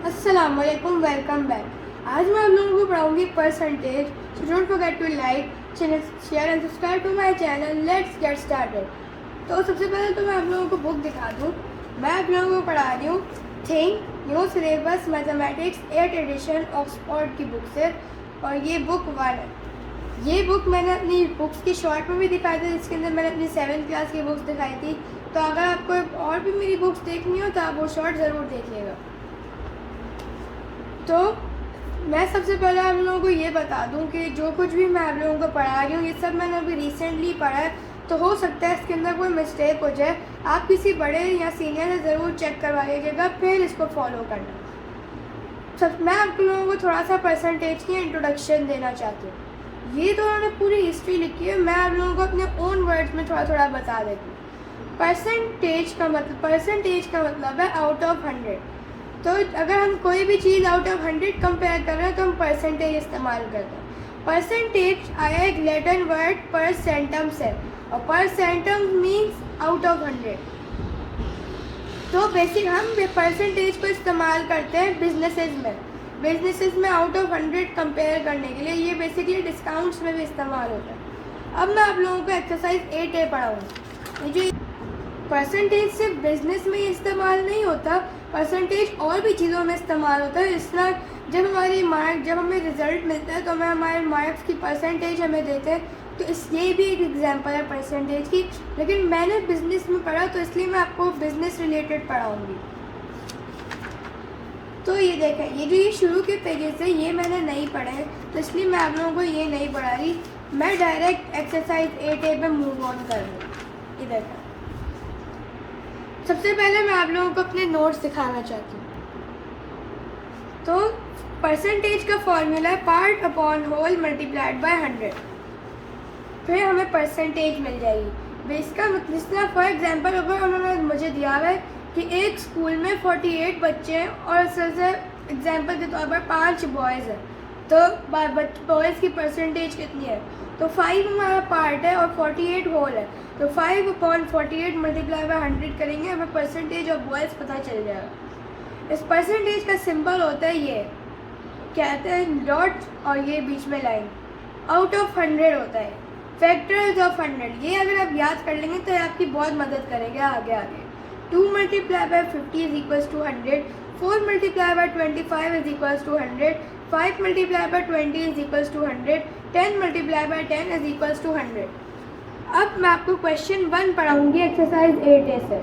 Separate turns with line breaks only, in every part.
अस्सलामुअलैकुम, welcome back. आज मैं आप लोगों को पढ़ाऊंगी percentage. So don't forget to like, share and subscribe to my channel. Let's get started. तो सबसे पहले तो मैं आप लोगों को बुक दिखा दूँ। मैं आप लोगों को पढ़ा रही हूँ think new syllabus mathematics 8th edition Oxford की बुक से, और ये बुक 1 है। ये बुक मैंने अपनी बुक्स की शॉर्ट में भी दिखाई थी, जिसके अंदर मैंने अपनी 7th क्लास की बुक्स दिखाई थी। तो अगर आपको और भी मेरी बुक्स देखनी हो तो आप वो शॉर्ट ज़रूर देखिएगा। तो मैं सबसे पहले आप लोगों को ये बता दूं कि जो कुछ भी मैं आप लोगों को पढ़ा रही हूँ ये सब मैंने अभी रिसेंटली पढ़ा है, तो हो सकता है इसके अंदर कोई मिस्टेक हो जाए। आप किसी बड़े या सीनियर से ज़रूर चेक करवा लीजिएगा, फिर इसको फॉलो करना। मैं आप लोगों को थोड़ा सा परसेंटेज की इंट्रोडक्शन देना चाहती हूँ। ये तो उन्होंने पूरी हिस्ट्री लिखी है, मैं आप लोगों को अपने ओन वर्ड्स में थोड़ा थोड़ा बता देती हूँ। परसेंटेज का मतलब है आउट ऑफ 100। तो अगर हम कोई भी चीज़ आउट ऑफ 100 कंपेयर कर रहे हैं तो हम परसेंटेज इस्तेमाल करते हैं। परसेंटेज आया एक लैटिन वर्ड परसेंटम से, और परसेंटम मीन्स आउट ऑफ 100। तो बेसिक हम परसेंटेज को इस्तेमाल करते हैं बिजनेसेस में आउट ऑफ 100 कंपेयर करने के लिए। ये बेसिकली डिस्काउंट्स में भी इस्तेमाल होता है। अब मैं आप लोगों को एक्सरसाइज 8A पढ़ाऊँगी। जो परसेंटेज सिर्फ बिजनेस में ही इस्तेमाल नहीं होता, परसेंटेज और भी चीज़ों में इस्तेमाल होता है। इस तरह जब हमें रिजल्ट मिलता है तो हमें हमारे मार्क्स की परसेंटेज हमें देते हैं। तो ये भी एक एग्जांपल है परसेंटेज की, लेकिन मैंने बिजनेस में पढ़ा तो इसलिए मैं आपको बिजनेस रिलेटेड पढ़ाऊँगी। तो ये देखें, ये शुरू के पेजेस है ये मैंने नहीं पढ़े हैं, तो इसलिए मैं आप लोगों को ये नहीं पढ़ा रही। मैं डायरेक्ट एक्सरसाइज 8A पे मूव ऑन कर रही हूँ। ये देखें, सबसे पहले मैं आप लोगों को अपने नोट्स दिखाना चाहती हूँ। तो परसेंटेज का फॉर्मूला है part upon whole multiplied by 100, फिर हमें परसेंटेज मिल जाएगी। इसका मतलब फॉर एग्जांपल अगर उन्होंने मुझे दिया है कि एक स्कूल में 48 बच्चे हैं और से एग्जांपल के तौर पर 5 बॉयज़ हैं, तो बॉयज़ की परसेंटेज कितनी है? तो 5 हमारा पार्ट है और 48 होल है, तो 5 अपॉन 48 मल्टीप्लाई बाय 100 करेंगे, हमें परसेंटेज ऑफ बॉयज़ पता चल जाएगा। इस परसेंटेज का सिंबल होता है ये, कहते हैं डॉट, और ये बीच में लाइन। आउट ऑफ 100 होता है, फैक्टर्स ऑफ 100। ये अगर आप याद कर लेंगे तो आपकी बहुत मदद करेगा आगे। 2 multiply by 50 is equals to 100, 4 multiply by 25 is equals to 100, 5 multiply by 20 is equals to 100, 10 multiply by 10 is equals to 100। अब मैं आपको क्वेश्चन 1 पढ़ाऊंगी एक्सरसाइज 8A से।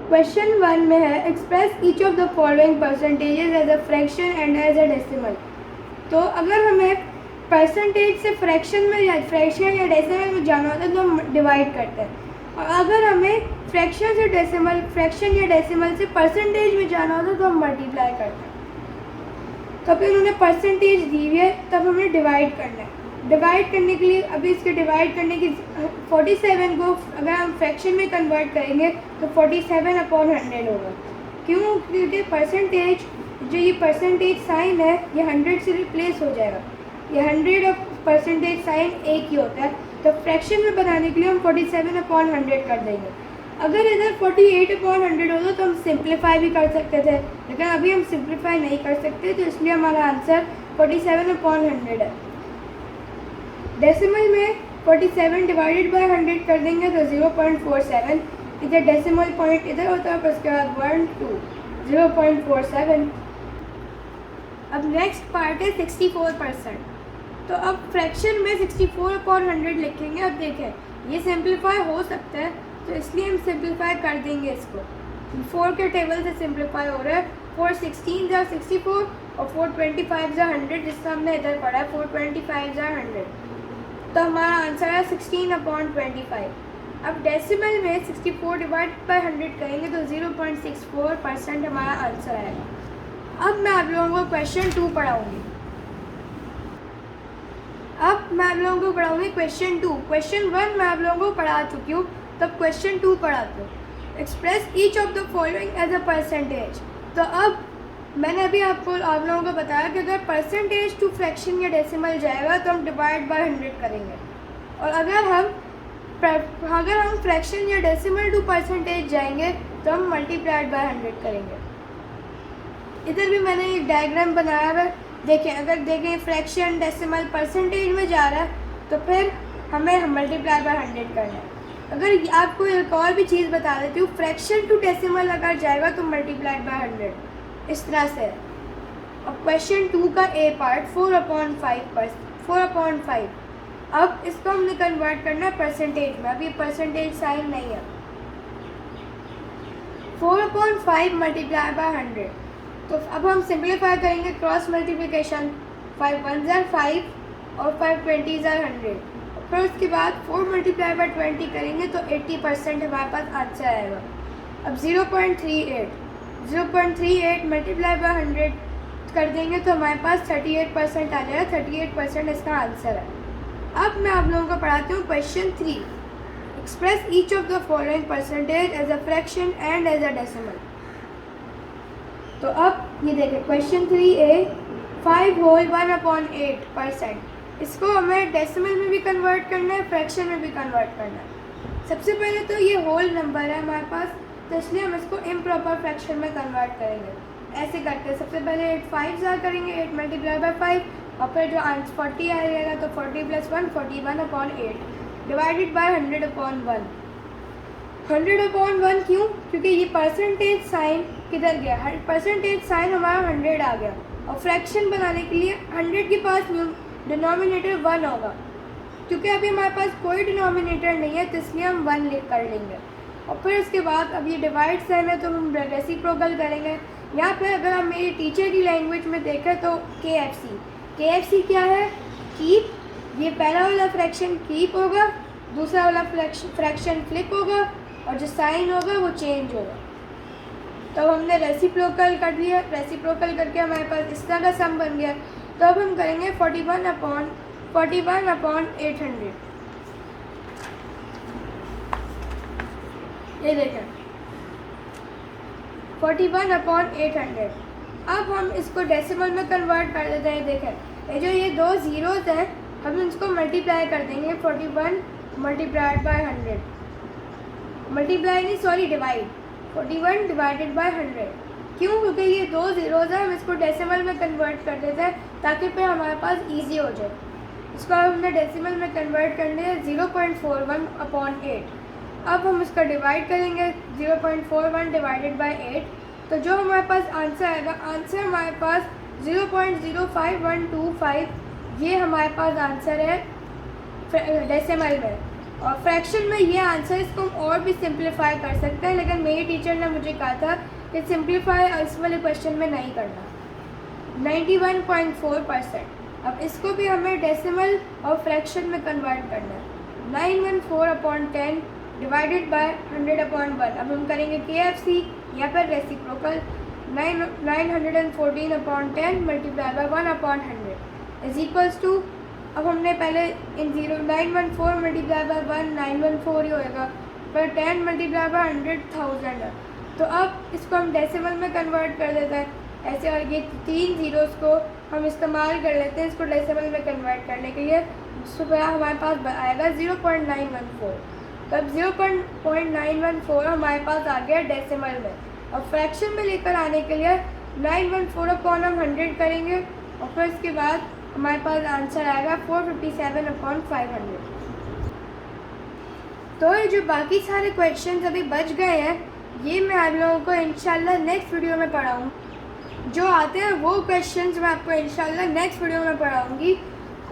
क्वेश्चन 1 में है express each of the following percentages as a fraction and as a decimal. तो अगर हमें percentage से फ्रैक्शन या डेसिमल में जाना होता है तो हम डिवाइड करते हैं, और अगर हमें फ्रैक्शन या डेसिमल से परसेंटेज में जाना होता है तो हम मल्टीप्लाई करते हैं। तो फिर उन्होंने परसेंटेज दी हुई है, तब हमें डिवाइड करना है। डिवाइड करने के लिए अभी इसके डिवाइड करने की 47 को अगर हम फ्रैक्शन में कन्वर्ट करेंगे तो 47 अपॉन 100 होगा। क्यों? क्योंकि परसेंटेज जो ये परसेंटेज साइन है ये 100 से रिप्लेस हो जाएगा। ये 100 और परसेंटेज साइन एक ही होता है, तो फ्रैक्शन में बनाने के लिए हम 47 अपॉन 100 कर देंगे। अगर इधर 48 अपॉन 100 होता तो हम सिंप्लीफाई भी कर सकते थे, लेकिन अभी हम सिंप्लीफाई नहीं कर सकते, तो इसलिए हमारा आंसर 47 अपॉन 100 है। डेसिमल में 47 डिवाइडेड बाय 100 कर देंगे तो 0.47, इधर डेसिमल पॉइंट इधर होता है, उसके बाद 1 2 0.47। अब नेक्स्ट पार्ट है 64%। तो अब फ्रैक्शन में 64 अपॉन 100 लिखेंगे। अब देखें ये सिंप्लीफाई हो सकता है, तो इसलिए हम सिंप्लीफाई कर देंगे इसको। 4 के टेबल से सिंप्लीफाई हो रहा है। 4 16 जा 64 और 4 25 जा 100, जिसका हमने इधर पढ़ा है 4 25 जा 100, तो हमारा आंसर है 16 अपॉन 25। अब डेसिमल में 64 डिवाइड बाय 100 करेंगे तो 0.64% हमारा आंसर आएगा। अब मैं आप लोगों को क्वेश्चन 2 पढ़ाऊँगी। क्वेश्चन 2। क्वेश्चन 1 मैं आप लोगों को पढ़ा चुकी हूँ, तब क्वेश्चन 2 पढ़ाती हूँ। Express each of the following as a percentage. तो अब मैंने अभी आप लोगों को बताया कि अगर परसेंटेज टू फ्रैक्शन या डेसिमल जाएगा तो हम डिवाइड बाय 100 करेंगे, और अगर हम फ्रैक्शन या डेसिमल टू परसेंटेज जाएंगे तो हम मल्टीप्लाइड बाय 100 करेंगे। इधर भी मैंने एक डायग्राम बनाया हुआ है। देखें, अगर देखें फ्रैक्शन, डेसिमल, परसेंटेज में जा रहा है तो फिर हमें मल्टीप्लाई बाय 100 करना है। अगर आपको एक और भी चीज़ बता देती हूँ, फ्रैक्शन टू डेसिमल अगर जाएगा तो मल्टीप्लाई बाय 100, इस तरह से। अब क्वेश्चन 2 का ए पार्ट 4/5। अब इसको हमने कन्वर्ट करना है परसेंटेज में। अब ये परसेंटेज साइन नहीं है। 4/5 मल्टीप्लाई बाय 100, तो अब हम सिंप्लीफाई करेंगे, क्रॉस मल्टीप्लिकेशन। 5 1 ज़ार 5 और 5 20 ज़ार 100। फिर उसके बाद 4 मल्टीप्लाई बाय 20 करेंगे तो 80% हमारे पास आंसर आएगा। अब 0.38 मल्टीप्लाई बाय 100 कर देंगे तो हमारे पास 38% आ जाएगा। 38% इसका आंसर है। अब मैं आप लोगों को पढ़ाती हूँ question 3। Express each of the following percentage as a fraction and as a decimal. तो अब ये देखें क्वेश्चन 3A 5 होल 1/8%। इसको हमें डेसिमल में भी कन्वर्ट करना है, फ्रैक्शन में भी कन्वर्ट करना है। सबसे पहले तो ये होल नंबर है हमारे पास, तो इसलिए हम इसको इम्प्रॉपर फ्रैक्शन में कन्वर्ट करेंगे। ऐसे करते हैं, सबसे पहले 8 5 ज़ार करेंगे, 8 मल्टीप्लाई बाय 5, और फिर जो आंसर 40 आएगा तो 40 + 1 41/8 डिवाइडेड बाय 100/1। 100/1 क्यों? क्योंकि ये परसेंटेज साइन किधर गया, परसेंटेज साइन हमारा 100 आ गया, और फ्रैक्शन बनाने के लिए 100 के पास डिनोमिनेटर 1 होगा। क्योंकि अभी हमारे पास कोई डिनोमिनेटर नहीं है तो इसलिए हम 1 कर लेंगे। और फिर उसके बाद अब ये डिवाइड साइन है तो हम रेसिप्रोकल करेंगे। यहाँ पे अगर हम मेरी टीचर की लैंग्वेज में देखें तो KFC क्या है? कीप। ये पहला वाला फ्रैक्शन कीप होगा, दूसरा वाला फ्रैक्शन फ्लिप होगा, और जो साइन होगा वो चेंज होगा। तो हमने रेसिप्रोकल कर दिया। रेसिप्रोकल करके हमारे पास इस तरह का सम बन गया। तो अब हम करेंगे 41/800। ये देखें 41/800। अब हम इसको डेसिमल में कन्वर्ट कर देते हैं। देखें ये दो ज़ीरोज़ हैं, हम इसको मल्टीप्लाई कर देंगे। 41 मल्टीप्लाइड बाय 100, मल्टीप्लाई नहीं सॉरी डिवाइड, 41 डिवाइडेड बाय 100। क्यों? क्योंकि ये दो ज़ीरोज़ हैं, हम इसको डेसिमल में कन्वर्ट कर देते हैं ताकि फिर हमारे पास ईजी हो जाए। इसको हमने डेसिमल में कन्वर्ट करने है 0.41/8। अब हम इसका डिवाइड करेंगे 0.41 डिवाइडेड बाय 8, तो जो हमारे पास आंसर आएगा, आंसर हमारे पास 0.05125, ये हमारे पास आंसर है डेसिमल में। और फ्रैक्शन में ये आंसर, इसको हम और भी सिंप्लीफाई कर सकते हैं, लेकिन मेरी टीचर ने मुझे कहा था कि सिंप्लीफाई इस वाले क्वेश्चन में नहीं करना। 91.4%। अब इसको भी हमें डेसिमल और फ्रैक्शन में कन्वर्ट करना है। 914/10 डिवाइडेड बाय 100/1। अब हम करेंगे KFC या फिर reciprocal. 914/10 multiply by 1/100 is equals to, अब हमने पहले इन 914 मल्टीप्लाई बाय 1 914 ही होएगा, पर 10 मल्टीप्लाई बाय 100,000 है। तो अब इसको हम डेसिमल में कन्वर्ट कर देते हैं ऐसे, और ये 3 ज़ीरोज़ को हम इस्तेमाल कर लेते हैं इसको डेसिमल में कन्वर्ट करने के लिए। सुबह हमारे पास आएगा 0.914। तो अब 0.914 हमारे पास आ गया डेसिमल में, और फ्रैक्शन में लेकर आने के लिए 914/100 करेंगे, और फिर इसके बाद हमारे पास आंसर आएगा 457/500। तो ये जो बाकी सारे क्वेश्चंस अभी बच गए हैं, ये मैं आप लोगों को इंशाल्लाह नेक्स्ट वीडियो में पढ़ाऊँ। जो आते हैं वो क्वेश्चंस मैं आपको इंशाल्लाह नेक्स्ट वीडियो में पढ़ाऊँगी।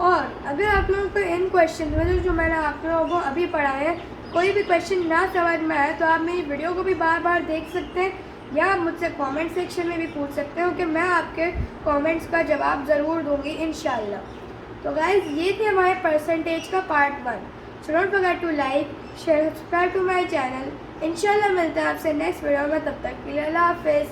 और अगर आप लोगों को इन क्वेश्चन में जो मैंने आप लोगों को अभी पढ़ाए हैं, कोई भी क्वेश्चन ना समझ में आए तो आप मेरी वीडियो को भी बार बार देख सकते हैं, या आप मुझसे कमेंट सेक्शन में भी पूछ सकते हो कि मैं आपके कमेंट्स का जवाब ज़रूर दूंगी इंशाल्लाह। तो गाइज़, ये थे हमारे परसेंटेज का part 1। So don't forget to like, share, subscribe to my channel. इंशाल्लाह मिलते हैं आपसे नेक्स्ट वीडियो में, तब तक के लिए अल्लाह हाफ़िज़।